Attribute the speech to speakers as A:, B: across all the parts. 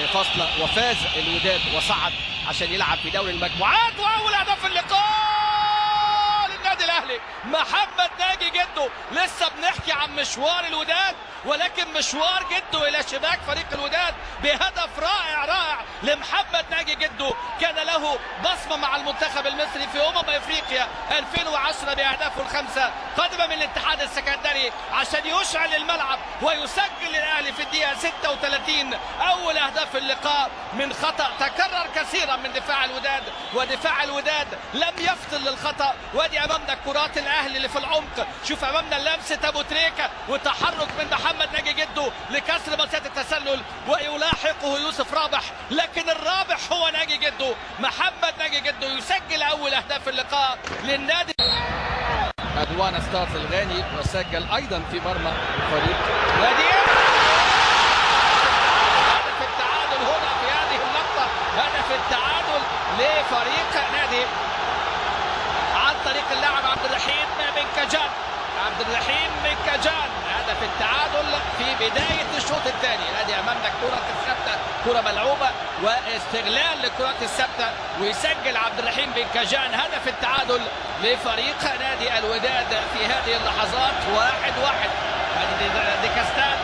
A: فاصلة وفاز الوداد وصعد عشان يلعب في دوري المجموعات. واول هدف اللقاء للنادي الاهلي محمد ناجي جده. لسه بنحكي عن مشوار الوداد، ولكن مشوار جده الى شباك فريق الوداد بهدف رائع لمحمد ناجي جده. كان له بصمه مع المنتخب المصري في افريقيا 2010 باهدافه الخمسه. قدم من الاتحاد السكندري عشان يشعل الملعب ويسجل الاهلي في الدقيقه 36 اول اهداف اللقاء من خطا تكرر كثيرا من دفاع الوداد، ودفاع الوداد لم يفطن للخطا. وادي امامنا كرات الاهلي اللي في العمق. شوف امامنا لمسه ابو تريكه وتحرك من محمد ناجي جده لكسر منطقه التسلل ويلاحقه يوسف رابح، لكن الرابح هو ناجي جده. محمد ناجي جده يسجل اول اهداف اللقاء للنادي. ادوان ستارز الغاني وسجل ايضا في مرمى فريق نادي. هدف التعادل هنا في هذه اللقطه، هدف التعادل لفريق نادي عن طريق اللاعب عبد الرحيم بن كجان. عبد الرحيم بن كجان هدف التعادل في بدايه الشوط الثاني. ادي امامنا كره الثابته، كره ملعوبه واستغلال للكرات الثابته، ويسجل عبد الرحيم بن كجان هدف التعادل لفريق نادي الوداد في هذه اللحظات. 1-1. هذه دي كاستان.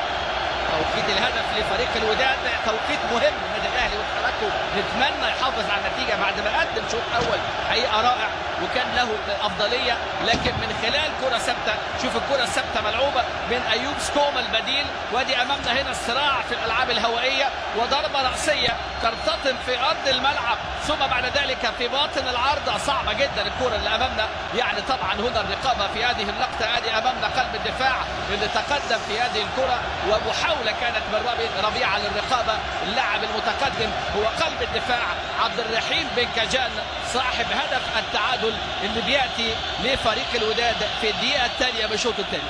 A: توقيت الهدف لفريق الوداد توقيت مهم للنادي الاهلي وحركته. نتمنى يحافظ على النتيجه بعد ما قدم شوط اول حقيقه رائع وكان له افضليه، لكن من خلال كره ثابته. شوف الكره الثابته ملعوبه من ايوب سكوما البديل. وادي امامنا هنا الصراع في الالعاب الهوائيه وضربه راسيه ترتطم في ارض الملعب ثم بعد ذلك في باطن العارضه. صعبه جدا الكره اللي امامنا، يعني طبعا هنا الرقابه في هذه اللقطه. ادي امامنا قلب الدفاع اللي تقدم في هذه الكره، ومحاوله كانت من ربيعه للرقابه. اللاعب المتقدم هو قلب الدفاع عبد الرحيم بن كجان صاحب هدف التعادل اللي بياتي لفريق الوداد في الدقيقه الثانيه من الشوط الثاني.